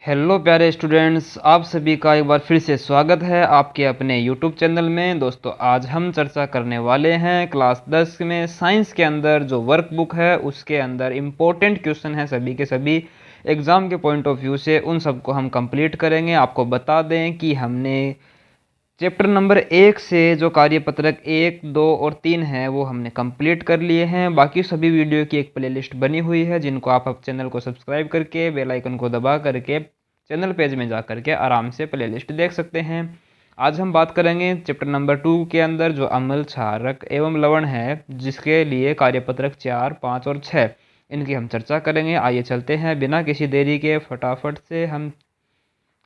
Hello प्यारे students, आप सभी का एक बार फिर से स्वागत है आपके अपने यूट्यूब चैनल में। दोस्तों, आज हम चर्चा करने वाले हैं क्लास 10 में साइंस के अंदर जो वर्कबुक है उसके अंदर इम्पोर्टेंट क्वेश्चन है सभी के सभी एग्ज़ाम के पॉइंट ऑफ व्यू से, उन सबको हम कंप्लीट करेंगे। आपको बता दें कि हमने चैप्टर नंबर 1 से जो कार्यपत्रक 1, 2 और 3 है वो हमने कंप्लीट कर लिए हैं। बाकी सभी वीडियो की एक प्लेलिस्ट बनी हुई है जिनको आप चैनल को सब्सक्राइब करके बेल आइकन को दबा करके चैनल पेज में जा करके आराम से प्लेलिस्ट देख सकते हैं। आज हम बात करेंगे चैप्टर नंबर 2 के अंदर जो अम्ल, क्षारक एवं लवण है, जिसके लिए कार्यपत्रक 4, 5 और 6 इनकी हम चर्चा करेंगे। आइए चलते हैं बिना किसी देरी के, फटाफट से हम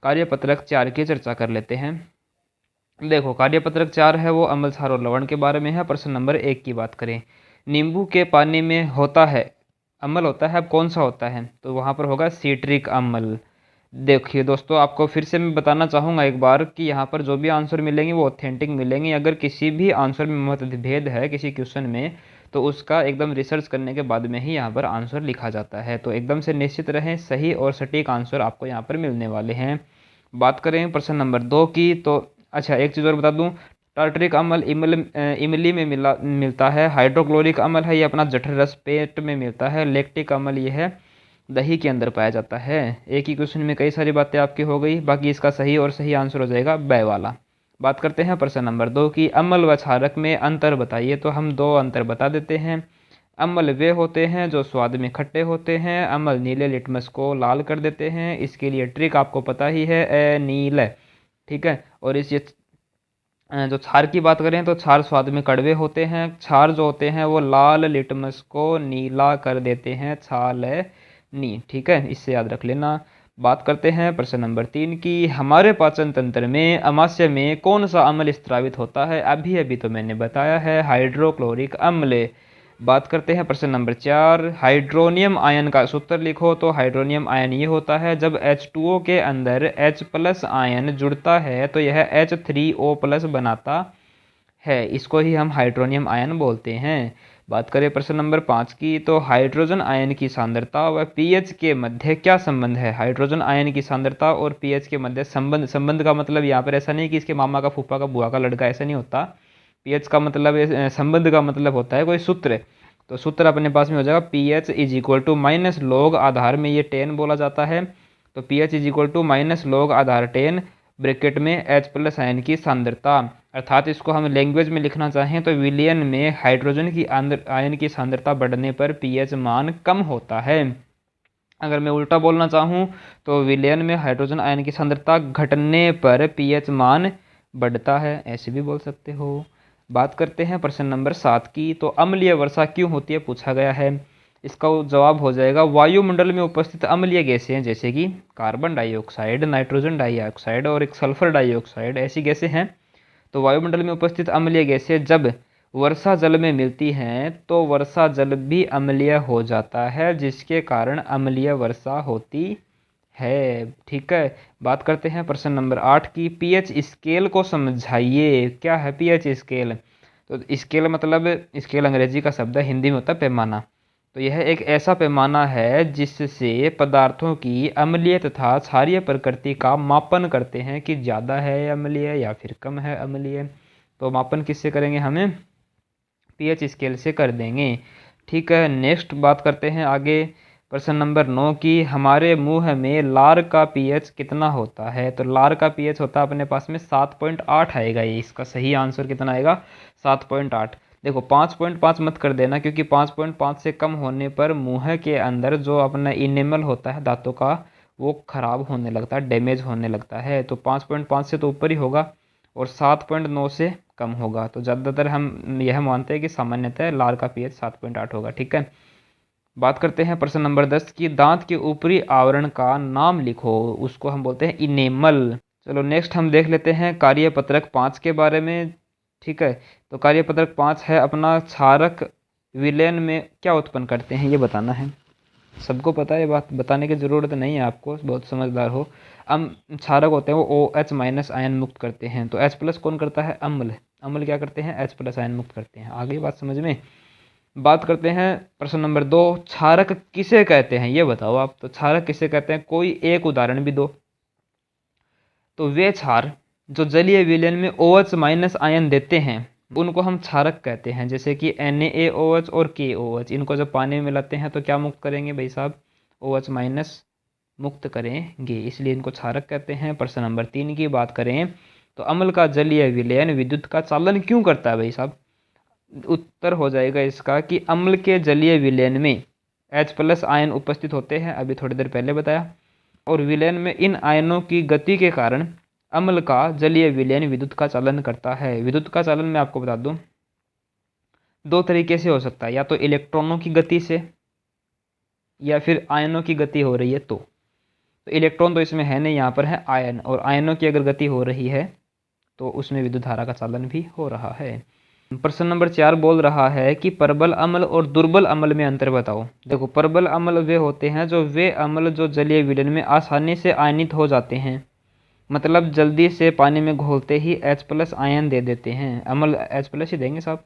कार्यपत्रक 4 की चर्चा कर लेते हैं। देखो, कार्यपत्रक 4 है वो अम्ल, क्षार और लवण के बारे में है। प्रश्न नंबर 1 की बात करें, नींबू के पानी में होता है अम्ल होता है, अब कौन सा होता है? तो वहाँ पर होगा सीट्रिक अम्ल। देखिए दोस्तों, आपको फिर से मैं बताना चाहूँगा एक बार कि यहाँ पर जो भी आंसर मिलेंगे वो ऑथेंटिक मिलेंगे। अगर किसी भी आंसर में मतभेद है किसी क्वेश्चन में, तो उसका एकदम रिसर्च करने के बाद में ही यहाँ पर आंसर लिखा जाता है। तो एकदम से निश्चित रहें, सही और सटीक आंसर आपको यहाँ पर मिलने वाले हैं। बात करें प्रश्न नंबर 2 की, तो अच्छा एक चीज़ और बता दूं, टार्टरिक अम्ल इमली में मिलता है। हाइड्रोक्लोरिक अम्ल है ये अपना जठर रस पेट में मिलता है। लैक्टिक अम्ल ये है दही के अंदर पाया जाता है। एक ही क्वेश्चन में कई सारी बातें आपकी हो गई, बाकी इसका सही आंसर हो जाएगा ब वाला। बात करते हैं प्रश्न नंबर 2 की, अम्ल व क्षारक में अंतर बताइए। तो हम दो अंतर बता देते हैं। अम्ल वे होते हैं जो स्वाद में खट्टे होते हैं। अम्ल नीले लिटमस को लाल कर देते हैं। इसके लिए ट्रिक आपको पता ही है, नील, ठीक है। और इस ये जो क्षार की बात करें तो क्षार स्वाद में कड़वे होते हैं। क्षार जो होते हैं वो लाल लिटमस को नीला कर देते हैं, छाल नी, ठीक है, इससे याद रख लेना। बात करते हैं प्रश्न नंबर 3 की, हमारे पाचन तंत्र में अमाशय में कौन सा अम्ल स्त्रावित होता है? अभी अभी तो मैंने बताया है, हाइड्रोक्लोरिक अम्ल। बात करते हैं प्रश्न नंबर 4, हाइड्रोनियम आयन का सूत्र लिखो। तो हाइड्रोनियम आयन ये होता है जब H2O के अंदर H प्लस आयन जुड़ता है तो यह H3O प्लस बनाता है, इसको ही हम हाइड्रोनियम आयन बोलते हैं। बात करें प्रश्न नंबर 5 की, तो हाइड्रोजन आयन की सांद्रता व पीएच के मध्य क्या संबंध है? हाइड्रोजन आयन की सांद्रता और पीएच के मध्य संबंध का मतलब यहाँ पर ऐसा नहीं कि इसके मामा का, फूफा का, बुआ का लड़का, ऐसा नहीं होता। पीएच का मतलब संबंध का मतलब होता है कोई सूत्र। तो सूत्र अपने पास में हो जाएगा, P H is equal to minus log आधार में ये 10 बोला जाता है। तो P H is equal to minus log आधार 10 ब्रैकेट में H प्लस आयन की सांद्रता। अर्थात इसको हम लैंग्वेज में लिखना चाहें तो विलयन में हाइड्रोजन की आयन की सांद्रता बढ़ने पर पीएच मान कम होता है। अगर मैं उल्टा बोलना चाहूँ तो विलयन में हाइड्रोजन आयन की सांद्रता घटने पर पीएच मान बढ़ता है, ऐसे भी बोल सकते हो। बात करते हैं प्रश्न नंबर 7 की, तो अम्लीय वर्षा क्यों होती है पूछा गया है। इसका जवाब हो जाएगा, वायुमंडल में उपस्थित अम्लीय गैसें हैं जैसे कि कार्बन डाइऑक्साइड, नाइट्रोजन डाइऑक्साइड और एक सल्फर डाइऑक्साइड, ऐसी गैसें हैं। तो वायुमंडल में उपस्थित अम्लीय गैसें जब वर्षा जल में मिलती हैं तो वर्षा जल भी अम्लीय हो जाता है, जिसके कारण अम्लीय वर्षा होती है, ठीक है। बात करते हैं प्रश्न नंबर 8 की, पीएच स्केल को समझाइए। क्या है पीएच स्केल? तो स्केल मतलब, स्केल अंग्रेजी का शब्द है, हिंदी में होता है पैमाना। तो यह एक ऐसा पैमाना है जिससे पदार्थों की अम्लीय तथा क्षारीय प्रकृति का मापन करते हैं कि ज़्यादा है अम्लीय या फिर कम है अम्लीय। तो मापन किससे करेंगे? हमें पीएच स्केल से कर देंगे, ठीक है। नेक्स्ट बात करते हैं आगे, प्रश्न नंबर 9 की, हमारे मुंह में लार का पीएच कितना होता है? तो लार का पीएच होता है अपने पास में 7.8 आएगा। ये इसका सही आंसर कितना आएगा? 7.8। देखो 5.5 मत कर देना, क्योंकि 5.5 से कम होने पर मुंह के अंदर जो अपना इनेमल होता है दांतों का, वो खराब होने लगता है, डैमेज होने लगता है। तो 5.5 से तो ऊपर ही होगा और 7.9 से कम होगा। तो ज़्यादातर हम यह मानते हैं कि सामान्यतः लार का पीएच 7.8 होगा, ठीक है। बात करते हैं प्रश्न नंबर 10 की, दांत के ऊपरी आवरण का नाम लिखो। उसको हम बोलते हैं इनेमल। चलो नेक्स्ट हम देख लेते हैं कार्यपत्रक 5 के बारे में, ठीक है। तो कार्यपत्रक 5 है अपना, क्षारक विलयन में क्या उत्पन्न करते हैं ये बताना है। सबको पता है, बात बताने की ज़रूरत नहीं है आपको, बहुत समझदार हो। क्षारक होते हैं वो OH माइनस आयन मुक्त करते हैं। तो H प्लस कौन करता है? अम्ल। अम्ल क्या करते हैं? H प्लस आयन मुक्त करते हैं। आगे बात समझ में। बात करते हैं प्रश्न नंबर 2, क्षारक किसे कहते हैं ये बताओ आप। तो क्षारक किसे कहते हैं, कोई एक उदाहरण भी दो। तो वे क्षार जो जलीय विलयन में OH माइनस आयन देते हैं उनको हम क्षारक कहते हैं, जैसे कि NaOH और KOH। इनको जब पानी में मिलाते हैं तो क्या मुक्त करेंगे भाई साहब, OH माइनस मुक्त करेंगे, इसलिए इनको क्षारक कहते हैं। प्रश्न नंबर 3 की बात करें तो अम्ल का जलीय विलयन विद्युत का चालन क्यों करता है भाई साहब। उत्तर हो जाएगा इसका कि अम्ल के जलीय विलयन में H+ आयन उपस्थित होते हैं, अभी थोड़ी देर पहले बताया, और विलयन में इन आयनों की गति के कारण अम्ल का जलीय विलयन विद्युत का चालन करता है। विद्युत का चालन मैं आपको बता दूं 2 तरीके से हो सकता है, या तो इलेक्ट्रॉनों की गति से या फिर आयनों की गति हो रही है तो इलेक्ट्रॉन तो इसमें है नहीं, यहाँ पर है आयन, और आयनों की अगर गति हो रही है तो उसमें विद्युत धारा का चालन भी हो रहा है। प्रश्न नंबर 4 बोल रहा है कि प्रबल अम्ल और दुर्बल अम्ल में अंतर बताओ। देखो, प्रबल अम्ल वे होते हैं जो वे अम्ल जो जलीय विलयन में आसानी से आयनित हो जाते हैं, मतलब जल्दी से पानी में घोलते ही H+ आयन दे देते हैं, अम्ल H+ ही देंगे साहब,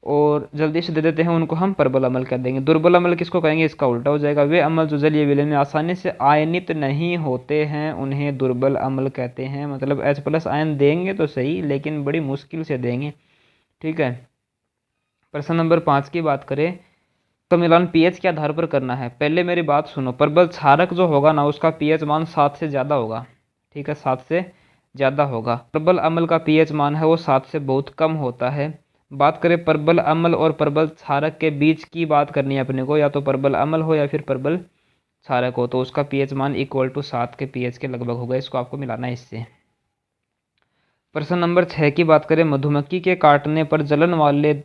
और जल्दी से दे देते हैं, उनको हम प्रबल अम्ल कह देंगे। दुर्बल अम्ल किसको कहेंगे, इसका उल्टा हो जाएगा, वे अम्ल जो जलीय विलयन में आसानी से आयनित नहीं होते हैं उन्हें दुर्बल अम्ल कहते हैं। मतलब H+ आयन देंगे तो सही, लेकिन बड़ी मुश्किल से देंगे, ठीक है। प्रश्न नंबर 5 की बात करें तो मिलान pH के आधार पर करना है। पहले मेरी बात सुनो, प्रबल क्षारक जो होगा ना उसका pH मान 7 से ज़्यादा होगा, ठीक है, 7 से ज़्यादा होगा। प्रबल अम्ल का pH मान है वो 7 से बहुत कम होता है। बात करें प्रबल अम्ल और प्रबल क्षारक के बीच की बात करनी है अपने को, या तो प्रबल अम्ल हो या फिर प्रबल क्षारक हो, तो उसका pH मान इक्वल टू 7 के pH के लगभग होगा, इसको आपको मिलाना है इससे। प्रश्न नंबर 6 की बात करें, मधुमक्खी के काटने पर जलन वाले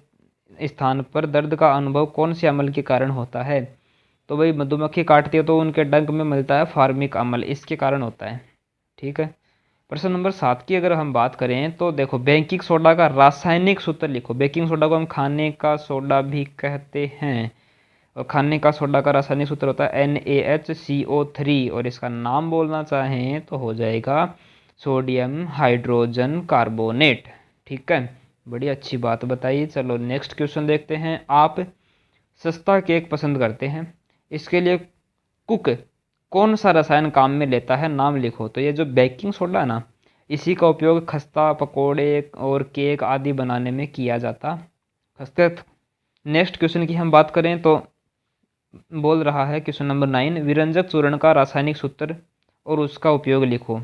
स्थान पर दर्द का अनुभव कौन से अम्ल के कारण होता है। तो भाई मधुमक्खी काटती है तो उनके डंक में मिलता है फार्मिक अम्ल, इसके कारण होता है, ठीक है। प्रश्न नंबर 7 की अगर हम बात करें तो देखो, बेकिंग सोडा का रासायनिक सूत्र लिखो। बेकिंग सोडा को हम खाने का सोडा भी कहते हैं, और खाने का सोडा का रासायनिक सूत्र होता है NaHCO3, और इसका नाम बोलना चाहें तो हो जाएगा सोडियम हाइड्रोजन कार्बोनेट, ठीक है। बड़ी अच्छी बात बताइए। चलो नेक्स्ट क्वेश्चन देखते हैं। आप सस्ता केक पसंद करते हैं, इसके लिए कुक कौन सा रसायन काम में लेता है, नाम लिखो। तो ये जो बेकिंग सोडा है ना, इसी का उपयोग खस्ता, पकोड़े और केक आदि बनाने में किया जाता है। नेक्स्ट क्वेश्चन की हम बात करें तो बोल रहा है क्वेश्चन नंबर 9, विरंजक चूर्ण का रासायनिक सूत्र और उसका उपयोग लिखो,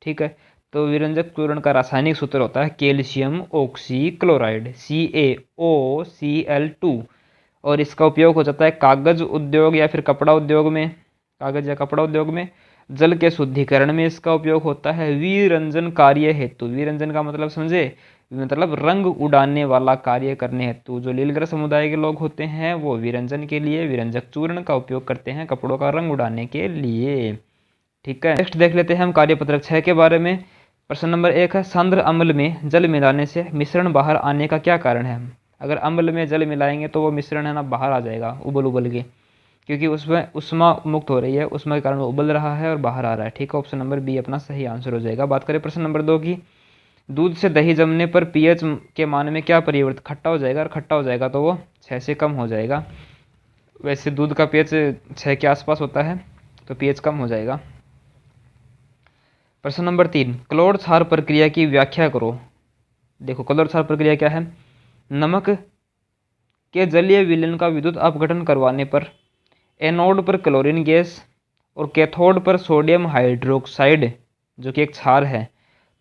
ठीक है। तो विरंजक चूर्ण का रासायनिक सूत्र होता है कैल्शियम ऑक्सी क्लोराइड CaOCl2, और इसका उपयोग हो जाता है कागज उद्योग या फिर कपड़ा उद्योग में, कागज या कपड़ा उद्योग में। जल के शुद्धिकरण में इसका उपयोग होता है विरंजन कार्य हेतु। विरंजन का मतलब समझे, मतलब रंग उड़ाने वाला कार्य करने हेतु। जो लीलग्रह समुदाय के लोग होते हैं वो विरंजन के लिए विरंजक चूर्ण का उपयोग करते हैं, कपड़ों का रंग उड़ाने के लिए, ठीक है। नेक्स्ट देख लेते हैं हम कार्यपत्रक 6 के बारे में। प्रश्न नंबर 1 है, सांद्र अम्ल में जल मिलाने से मिश्रण बाहर आने का क्या कारण है। अगर अम्ल में जल मिलाएंगे तो वो मिश्रण है ना बाहर आ जाएगा उबल उबल के, क्योंकि उसमें उष्मा मुक्त हो रही है, उष्मा के कारण वो उबल रहा है और बाहर आ रहा है, ठीक है। ऑप्शन नंबर बी अपना सही आंसर हो जाएगा। बात करें प्रश्न नंबर 2 की, दूध से दही जमने पर pH के मान में क्या परिवर्तन, खट्टा हो जाएगा, और खट्टा हो जाएगा तो वो 6 से कम हो जाएगा। वैसे दूध का pH 6 के आसपास होता है, तो pH कम हो जाएगा। प्रश्न नंबर 3, क्लोर क्षार प्रक्रिया की व्याख्या करो। देखो, क्लोर क्षार प्रक्रिया क्या है, नमक के जलीय विलयन का विद्युत अपघटन करवाने पर एनोड पर क्लोरीन गैस और कैथोड पर सोडियम हाइड्रोक्साइड जो कि एक क्षार है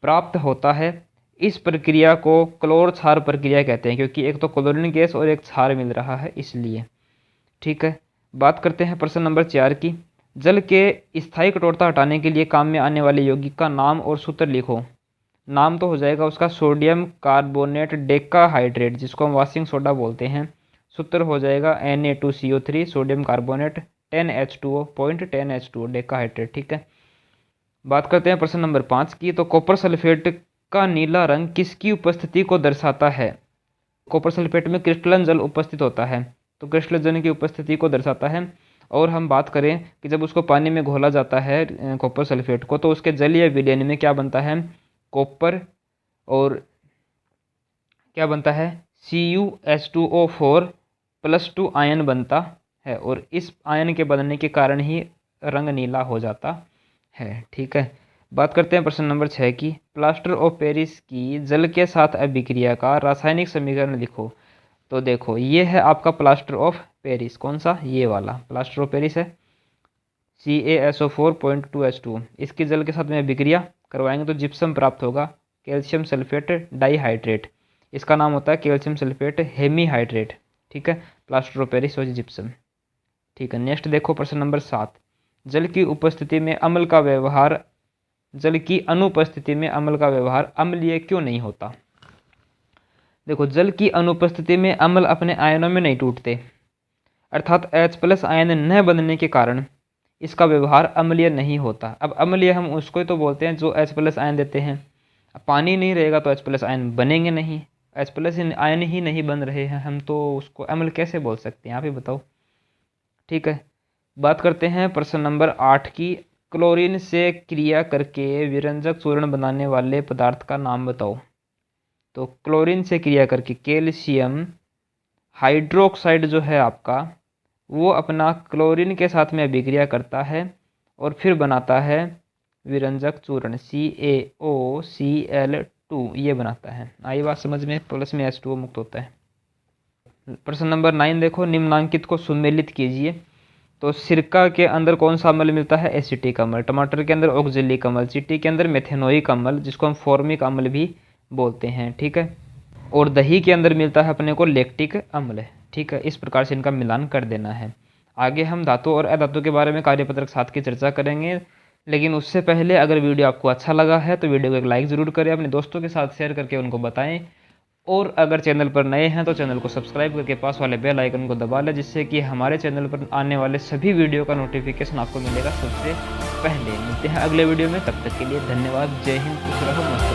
प्राप्त होता है। इस प्रक्रिया को क्लोर क्षार प्रक्रिया कहते हैं, क्योंकि एक तो क्लोरीन गैस और एक क्षार मिल रहा है इसलिए, ठीक है। बात करते हैं प्रश्न नंबर 4 की, जल के स्थायी कठोरता हटाने के लिए काम में आने वाले यौगिक का नाम और सूत्र लिखो। नाम तो हो जाएगा उसका सोडियम कार्बोनेट डेकाहाइड्रेट, जिसको हम वाशिंग सोडा बोलते हैं। सूत्र हो जाएगा Na2CO3 sodium carbonate 10H2O 10H2O decahydrate, ठीक है। बात करते हैं प्रश्न नंबर 5 की, तो कॉपर सल्फेट का नीला रंग किसकी उपस्थिति को दर्शाता है। कॉपर सल्फेट में क्रिस्टलन जल उपस्थित होता है, तो क्रिस्टलन जल की उपस्थिति को दर्शाता है। और हम बात करें कि जब उसको पानी में घोला जाता है कॉपर सल्फेट को, तो उसके जलीय विलयन में क्या बनता है, कॉपर और क्या बनता है CuH2O4 +2 आयन बनता है और इस आयन के बनने के कारण ही रंग नीला हो जाता है। ठीक है, बात करते हैं प्रश्न नंबर 6 की। प्लास्टर ऑफ पेरिस की जल के साथ अभिक्रिया का रासायनिक समीकरण लिखो। तो देखो ये है आपका प्लास्टर ऑफ पेरिस, कौन सा, ये वाला प्लास्टर ऑफ पेरिस है, CaSO4.2H2। इसकी जल के साथ में अभिक्रिया करवाएंगे तो जिप्सम प्राप्त होगा, कैल्शियम सल्फेट डाइहाइड्रेट। इसका नाम होता है कैल्शियम सल्फेट हेमीहाइड्रेट। ठीक है, प्लास्टर ऑफ पेरिस और जिप्सम। ठीक है, नेक्स्ट देखो प्रश्न नंबर 7। जल की उपस्थिति में अम्ल का व्यवहार, जल की अनुपस्थिति में अम्ल का व्यवहार अम्लीय क्यों नहीं होता। देखो जल की अनुपस्थिति में अम्ल अपने आयनों में नहीं टूटते, अर्थात H+ आयन न बनने के कारण इसका व्यवहार अम्लीय नहीं होता। अब अम्लीय हम उसको तो बोलते हैं जो H+ आयन देते हैं। अब पानी नहीं रहेगा तो H+ आयन बनेंगे नहीं, H+ आयन ही नहीं बन रहे हैं हम, तो उसको अम्ल कैसे बोल सकते हैं, आप ही बताओ। ठीक है, बात करते हैं प्रश्न नंबर 8 की। क्लोरीन से क्रिया करके विरंजक चूर्ण बनाने वाले पदार्थ का नाम बताओ। तो क्लोरीन से क्रिया करके कैल्शियम हाइड्रोक्साइड जो है आपका, वो अपना क्लोरीन के साथ में अभिक्रिया करता है और फिर बनाता है विरंजक चूर्ण CaOCl2, ये बनाता है। आई बात समझ में, प्लस में H2O मुक्त होता है। प्रश्न नंबर 9 देखो, निम्नांकित को सुमेलित कीजिए। तो सिरका के अंदर कौन सा अम्ल मिलता है, एसिटिक अम्ल। टमाटर के अंदर ऑक्जेलिक अम्ल, चींटी के अंदर मेथेनोइक अम्ल जिसको हम फॉर्मिक अम्ल भी बोलते हैं। ठीक है, और दही के अंदर मिलता है अपने को लैक्टिक अम्ल। ठीक है, इस प्रकार से इनका मिलान कर देना है। आगे हम धातु और अधातु के बारे में कार्यपत्रक 7 की चर्चा करेंगे, लेकिन उससे पहले अगर वीडियो आपको अच्छा लगा है तो वीडियो को एक लाइक ज़रूर करें, अपने दोस्तों के साथ शेयर करके उनको बताएं, और अगर चैनल पर नए हैं तो चैनल को सब्सक्राइब करके पास वाले बेल आइकन को दबा लें, जिससे कि हमारे चैनल पर आने वाले सभी वीडियो का नोटिफिकेशन आपको मिलेगा सबसे पहले। मिलते हैं अगले वीडियो में, तब तक के लिए धन्यवाद। जय हिंद, खुश रहो।